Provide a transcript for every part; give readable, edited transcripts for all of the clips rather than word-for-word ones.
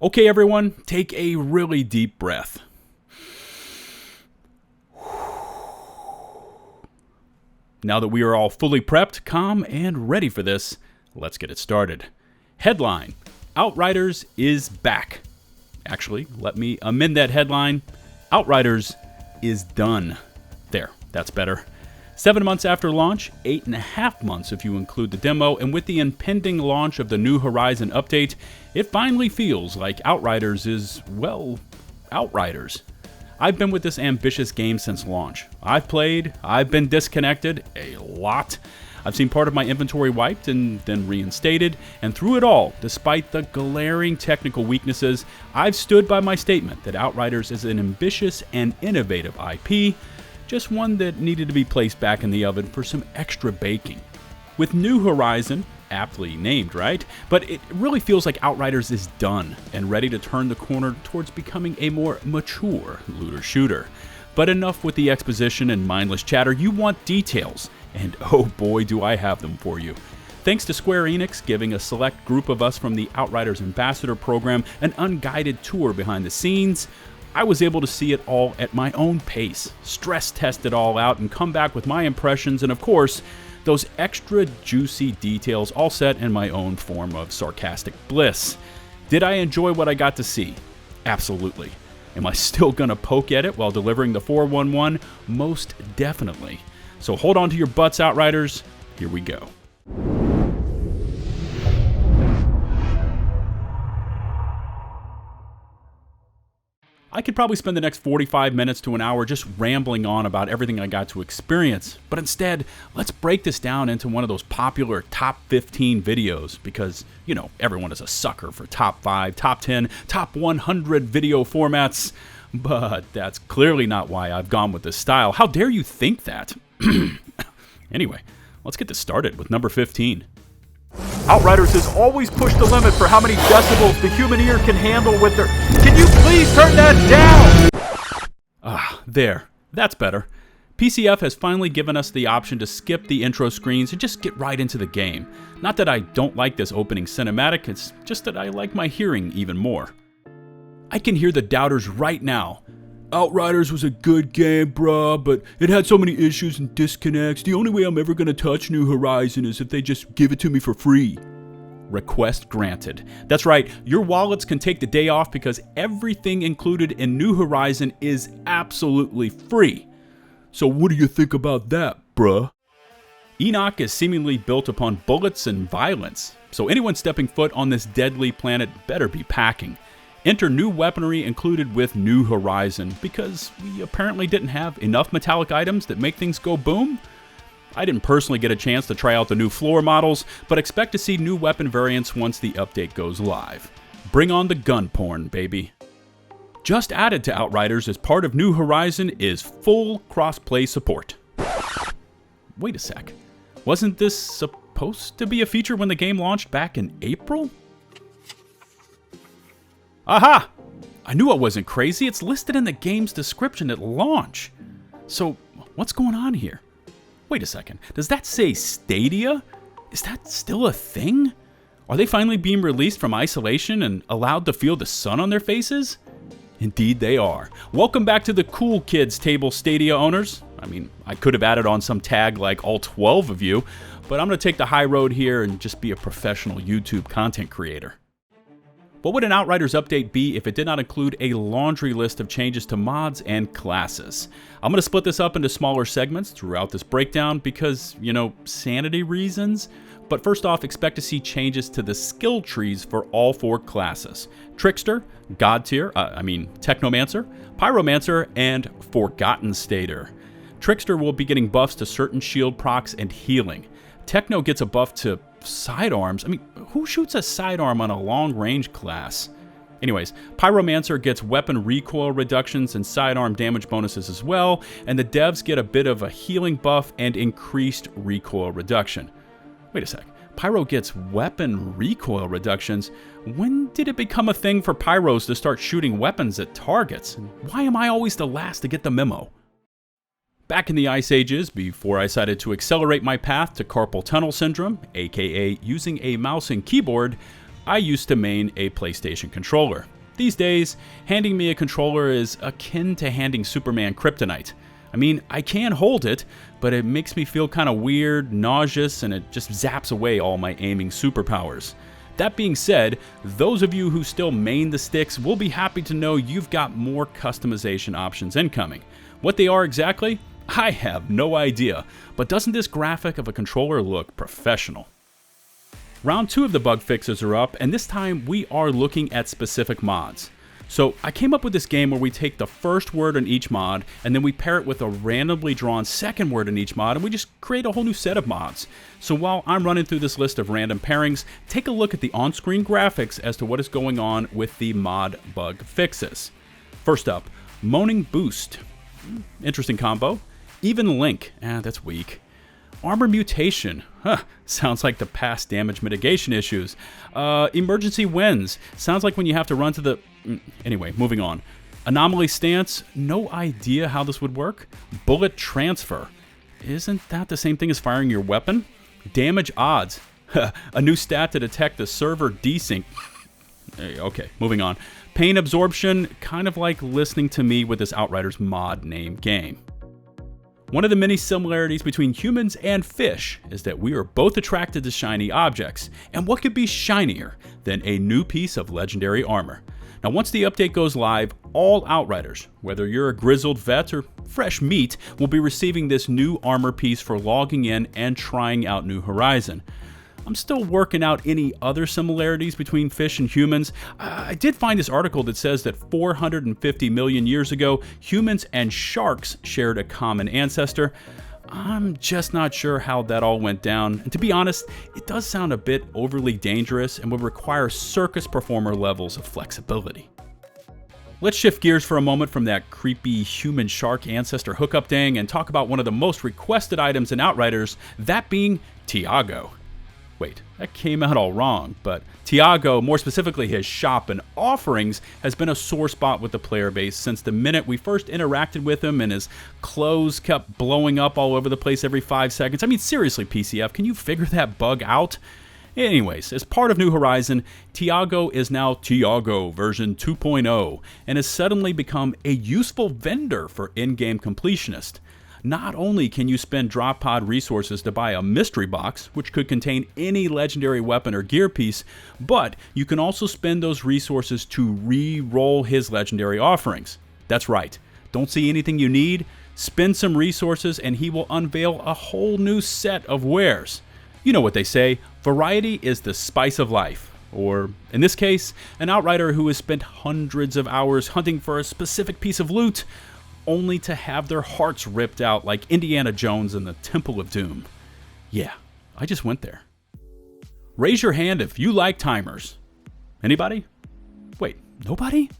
Okay, everyone, take a really deep breath. Now that we are all fully prepped, calm, and ready for this, let's get it started. Headline: Outriders is back. Actually, let me amend that headline. Outriders is done. There, that's better. 7 months after launch, 8.5 months if you include the demo, and with the impending launch of the New Horizon update, it finally feels like Outriders is, well, Outriders. I've been with this ambitious game since launch. I've played, I've been disconnected a lot. I've seen part of my inventory wiped and then reinstated, and through it all, despite the glaring technical weaknesses, I've stood by my statement that Outriders is an ambitious and innovative IP, just one that needed to be placed back in the oven for some extra baking. With New Horizon, aptly named, right? But it really feels like Outriders is done and ready to turn the corner towards becoming a more mature looter shooter. But enough with the exposition and mindless chatter. You want details, and oh boy do I have them for you. Thanks to Square Enix giving a select group of us from the Outriders Ambassador program an unguided tour behind the scenes, I was able to see it all at my own pace, stress test it all out, and come back with my impressions, and of course, those extra juicy details all set in my own form of sarcastic bliss. Did I enjoy what I got to see? Absolutely. Am I still gonna poke at it while delivering the 411? Most definitely. So hold on to your butts, Outriders. Here we go. I could probably spend the next 45 minutes to an hour just rambling on about everything I got to experience, but instead, let's break this down into one of those popular top 15 videos because, you know, everyone is a sucker for top 5, top 10, top 100 video formats, but that's clearly not why I've gone with this style. How dare you think that? Anyway, let's get this started with number 15. Outriders has always pushed the limit for how many decibels the human ear can handle with their... Can you please turn that down? There. That's better. PCF has finally given us the option to skip the intro screens and just get right into the game. Not that I don't like this opening cinematic, it's just that I like my hearing even more. I can hear the doubters right now. Outriders was a good game, bruh, but it had so many issues and disconnects. The only way I'm ever gonna touch New Horizon is if they just give it to me for free. Request granted. That's right, your wallets can take the day off because everything included in New Horizon is absolutely free. So what do you think about that, bruh? Enoch is seemingly built upon bullets and violence, so anyone stepping foot on this deadly planet better be packing. Enter new weaponry included with New Horizon, because we apparently didn't have enough metallic items that make things go boom. I didn't personally get a chance to try out the new floor models, but expect to see new weapon variants once the update goes live. Bring on the gun porn, baby. Just added to Outriders as part of New Horizon is full cross-play support. Wait a sec. Wasn't this supposed to be a feature when the game launched back in April? Aha! I knew I wasn't crazy. It's listed in the game's description at launch. So, what's going on here? Wait a second. Does that say Stadia? Is that still a thing? Are they finally being released from isolation and allowed to feel the sun on their faces? Indeed they are. Welcome back to the cool kids table, Stadia owners. I mean, I could have added on some tag like all 12 of you, but I'm going to take the high road here and just be a professional YouTube content creator. What would an Outriders update be if it did not include a laundry list of changes to mods and classes? I'm going to split this up into smaller segments throughout this breakdown because, you know, sanity reasons. But first off, expect to see changes to the skill trees for all 4 classes. Trickster, God Tier, Technomancer, Pyromancer, and Forgotten Stater. Trickster will be getting buffs to certain shield procs and healing. Techno gets a buff to sidearms. I mean, who shoots a sidearm on a long-range class? Anyways, Pyromancer gets weapon recoil reductions and sidearm damage bonuses as well, and the devs get a bit of a healing buff and increased recoil reduction. Wait a sec. Pyro gets weapon recoil reductions? When did it become a thing for Pyros to start shooting weapons at targets? And why am I always the last to get the memo? Back in the Ice Ages, before I decided to accelerate my path to carpal tunnel syndrome, aka using a mouse and keyboard, I used to main a PlayStation controller. These days, handing me a controller is akin to handing Superman kryptonite. I mean, I can hold it, but it makes me feel kind of weird, nauseous, and it just zaps away all my aiming superpowers. That being said, those of you who still main the sticks will be happy to know you've got more customization options incoming. What they are exactly? I have no idea, but doesn't this graphic of a controller look professional? Round 2 of the bug fixes are up, and this time we are looking at specific mods. So I came up with this game where we take the first word in each mod, and then we pair it with a randomly drawn second word in each mod, and we just create a whole new set of mods. So while I'm running through this list of random pairings, take a look at the on-screen graphics as to what is going on with the mod bug fixes. First up, Moaning Boost. Interesting combo. Even Link. That's weak. Armor Mutation. Sounds like the past damage mitigation issues. Emergency Winds. Sounds like when you have to run to the... Anyway, moving on. Anomaly Stance. No idea how this would work. Bullet Transfer. Isn't that the same thing as firing your weapon? Damage Odds. A new stat to detect the server desync. Okay, moving on. Pain Absorption. Kind of like listening to me with this Outriders mod name game. One of the many similarities between humans and fish is that we are both attracted to shiny objects, and what could be shinier than a new piece of legendary armor? Now once the update goes live, all Outriders, whether you're a grizzled vet or fresh meat, will be receiving this new armor piece for logging in and trying out New Horizon. I'm still working out any other similarities between fish and humans. I did find this article that says that 450 million years ago, humans and sharks shared a common ancestor. I'm just not sure how that all went down, and to be honest, it does sound a bit overly dangerous and would require circus performer levels of flexibility. Let's shift gears for a moment from that creepy human-shark ancestor hookup dang and talk about one of the most requested items in Outriders, that being Tiago. Wait, that came out all wrong, but Tiago, more specifically his shop and offerings, has been a sore spot with the player base since the minute we first interacted with him and his clothes kept blowing up all over the place every 5 seconds. I mean, seriously, PCF, can you figure that bug out? Anyways, as part of New Horizon, Tiago is now Tiago version 2.0 and has suddenly become a useful vendor for in-game completionists. Not only can you spend drop pod resources to buy a mystery box, which could contain any legendary weapon or gear piece, but you can also spend those resources to re-roll his legendary offerings. That's right. Don't see anything you need? Spend some resources and he will unveil a whole new set of wares. You know what they say, variety is the spice of life. Or, in this case, an Outrider who has spent hundreds of hours hunting for a specific piece of loot, only to have their hearts ripped out like Indiana Jones in the Temple of Doom. Yeah, I just went there. Raise your hand if you like timers. Anybody? Wait, nobody?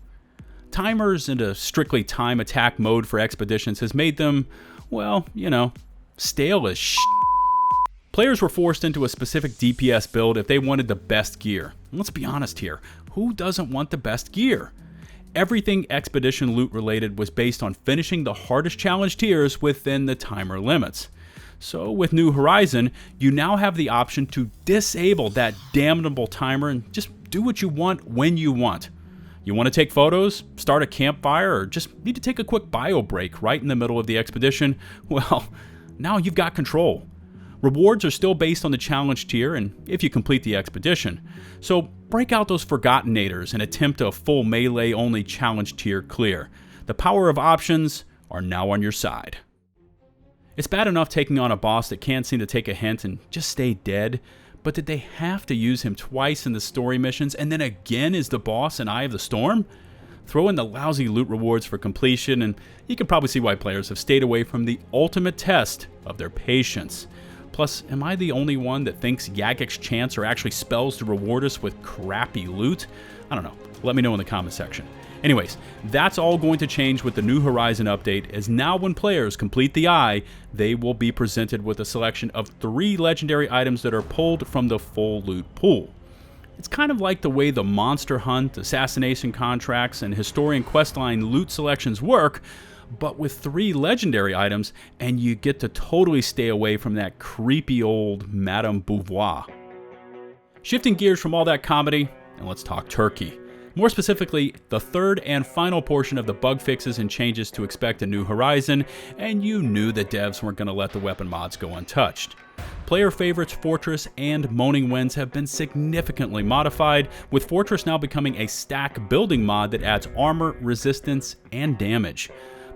Timers into strictly time attack mode for expeditions has made them, well, you know, stale as shit. Players were forced into a specific DPS build if they wanted the best gear. And let's be honest here, who doesn't want the best gear? Everything expedition loot related was based on finishing the hardest challenge tiers within the timer limits. So with New Horizon, you now have the option to disable that damnable timer and just do what you want when you want. You want to take photos, start a campfire, or just need to take a quick bio break right in the middle of the expedition? Well, now you've got control. Rewards are still based on the challenge tier and if you complete the expedition. So break out those Forgottenators and attempt a full melee-only challenge tier clear. The power of options are now on your side. It's bad enough taking on a boss that can't seem to take a hint and just stay dead, but did they have to use him twice in the story missions and then again as the boss in Eye of the Storm? Throw in the lousy loot rewards for completion and you can probably see why players have stayed away from the ultimate test of their patience. Plus, am I the only one that thinks Yagic's chants are actually spells to reward us with crappy loot? I don't know. Let me know in the comment section. Anyways, that's all going to change with the New Horizon update, as now when players complete the Eye, they will be presented with a selection of 3 legendary items that are pulled from the full loot pool. It's kind of like the way the Monster Hunt, Assassination Contracts, and Historian Questline loot selections work, but with 3 legendary items, and you get to totally stay away from that creepy old Madame Beauvoir. Shifting gears from all that comedy, and let's talk turkey. More specifically, the third and final portion of the bug fixes and changes to expect a New Horizon, and you knew that devs weren't going to let the weapon mods go untouched. Player favorites Fortress and Moaning Winds have been significantly modified, with Fortress now becoming a stack building mod that adds armor, resistance, and damage.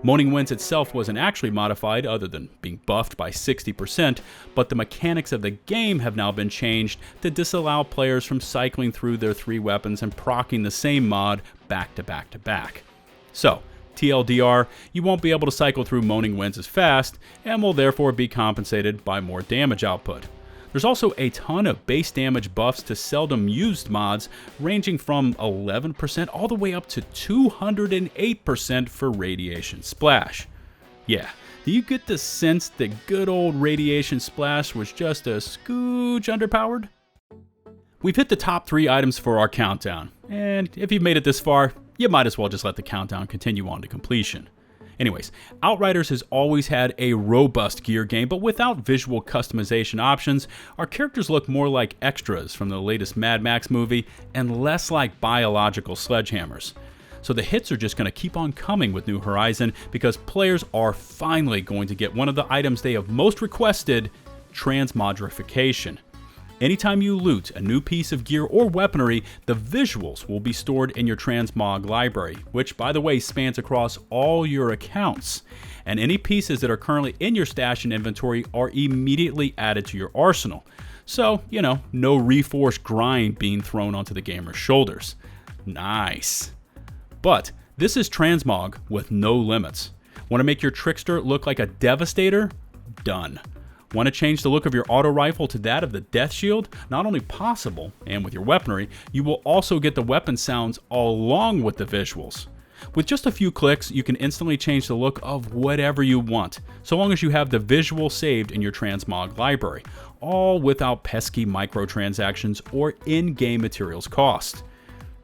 Moaning Winds itself wasn't actually modified other than being buffed by 60%, but the mechanics of the game have now been changed to disallow players from cycling through their 3 weapons and proccing the same mod back to back to back. So, TLDR, you won't be able to cycle through Moaning Winds as fast, and will therefore be compensated by more damage output. There's also a ton of base damage buffs to seldom used mods, ranging from 11% all the way up to 208% for Radiation Splash. Yeah, do you get the sense that good old Radiation Splash was just a scooch underpowered? We've hit the top 3 items for our countdown, and if you've made it this far, you might as well just let the countdown continue on to completion. Anyways, Outriders has always had a robust gear game, but without visual customization options, our characters look more like extras from the latest Mad Max movie and less like biological sledgehammers. So the hits are just going to keep on coming with New Horizon because players are finally going to get one of the items they have most requested, transmogrification. Anytime you loot a new piece of gear or weaponry, the visuals will be stored in your transmog library, which by the way spans across all your accounts. And any pieces that are currently in your stash and inventory are immediately added to your arsenal. So, no reforce grind being thrown onto the gamer's shoulders. Nice. But this is transmog with no limits. Want to make your trickster look like a devastator? Done. Want to change the look of your auto rifle to that of the Death Shield? Not only possible, and with your weaponry, you will also get the weapon sounds along with the visuals. With just a few clicks, you can instantly change the look of whatever you want, so long as you have the visual saved in your transmog library, all without pesky microtransactions or in-game materials cost.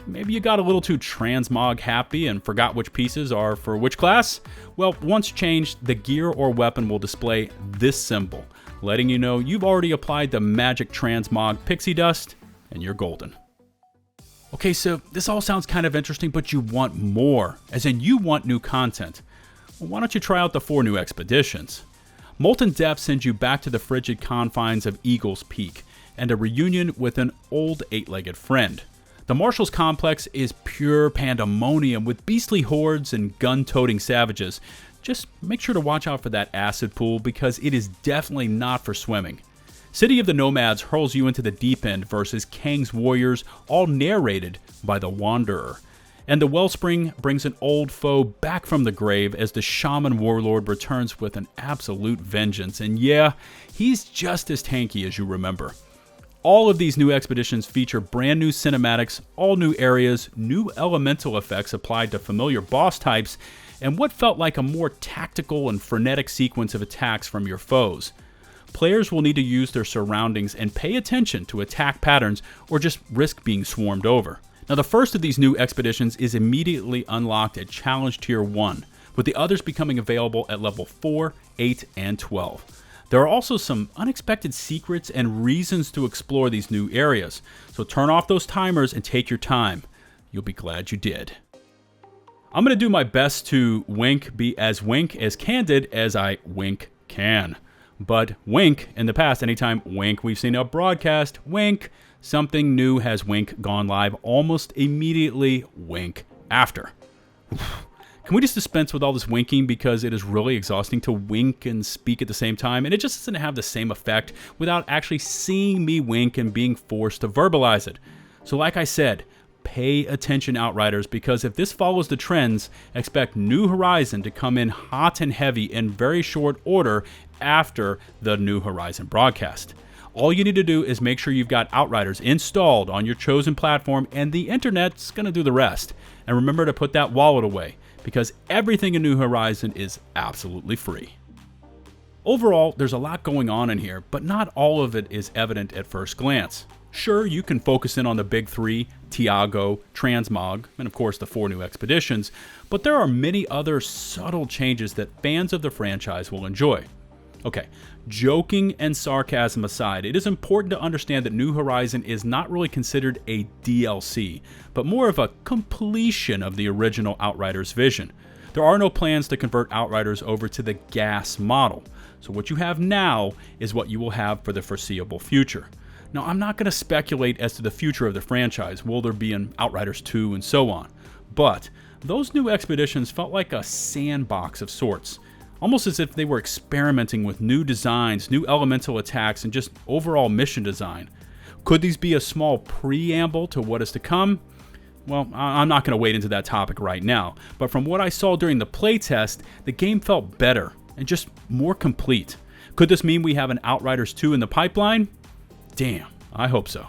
Maybe you got a little too transmog happy and forgot which pieces are for which class? Well, once changed, the gear or weapon will display this symbol, letting you know you've already applied the magic transmog pixie dust, and you're golden. Okay, so this all sounds kind of interesting, but you want more, as in you want new content. Well, why don't you try out the 4 new expeditions? Molten Depths sends you back to the frigid confines of Eagle's Peak, and a reunion with an old 8-legged friend. The Marshal's complex is pure pandemonium with beastly hordes and gun-toting savages. Just make sure to watch out for that acid pool because it is definitely not for swimming. City of the Nomads hurls you into the deep end versus Kang's warriors, all narrated by the Wanderer. And the Wellspring brings an old foe back from the grave as the Shaman Warlord returns with an absolute vengeance. And yeah, he's just as tanky as you remember. All of these new expeditions feature brand new cinematics, all new areas, new elemental effects applied to familiar boss types, and what felt like a more tactical and frenetic sequence of attacks from your foes. Players will need to use their surroundings and pay attention to attack patterns or just risk being swarmed over. Now the first of these new expeditions is immediately unlocked at Challenge Tier 1, with the others becoming available at level 4, 8, and 12. There are also some unexpected secrets and reasons to explore these new areas, so turn off those timers and take your time. You'll be glad you did. I'm going to do my best to be as candid as I can. But wink, in the past, anytime we've seen a broadcast, something new has gone live almost immediately after. Can we just dispense with all this winking because it is really exhausting to wink and speak at the same time, and it just doesn't have the same effect without actually seeing me wink and being forced to verbalize it. So like I said, pay attention, Outriders, because if this follows the trends, expect New Horizon to come in hot and heavy in very short order after the New Horizon broadcast. All you need to do is make sure you've got Outriders installed on your chosen platform, and the internet's going to do the rest. And remember to put that wallet away, because everything in New Horizon is absolutely free. Overall, there's a lot going on in here, but not all of it is evident at first glance. Sure, you can focus in on the big 3, Tiago, Transmog, and of course the 4 new expeditions, but there are many other subtle changes that fans of the franchise will enjoy. Okay, joking and sarcasm aside, it is important to understand that New Horizon is not really considered a DLC, but more of a completion of the original Outriders vision. There are no plans to convert Outriders over to the gas model, so what you have now is what you will have for the foreseeable future. Now, I'm not going to speculate as to the future of the franchise, will there be an Outriders 2 and so on, but those new expeditions felt like a sandbox of sorts. Almost as if they were experimenting with new designs, new elemental attacks, and just overall mission design. Could these be a small preamble to what is to come? Well, I'm not going to wade into that topic right now, but from what I saw during the playtest, the game felt better and just more complete. Could this mean we have an Outriders 2 in the pipeline? Damn, I hope so.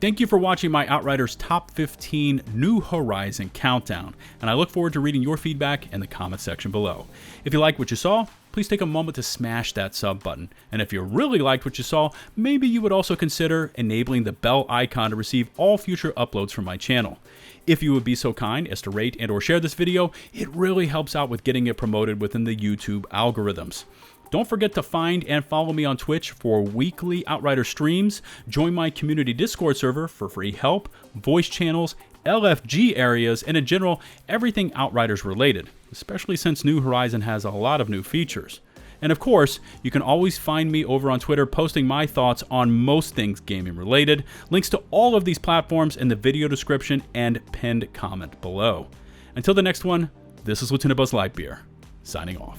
Thank you for watching my Outriders Top 15 New Horizon Countdown, and I look forward to reading your feedback in the comment section below. If you liked what you saw, please take a moment to smash that sub button, and if you really liked what you saw, maybe you would also consider enabling the bell icon to receive all future uploads from my channel. If you would be so kind as to rate and or share this video, it really helps out with getting it promoted within the YouTube algorithms. Don't forget to find and follow me on Twitch for weekly Outrider streams, join my community Discord server for free help, voice channels, LFG areas, and in general, everything Outriders related, especially since New Horizon has a lot of new features. And of course, you can always find me over on Twitter posting my thoughts on most things gaming related. Links to all of these platforms in the video description and pinned comment below. Until the next one, this is LtBuzzLitebeer, signing off.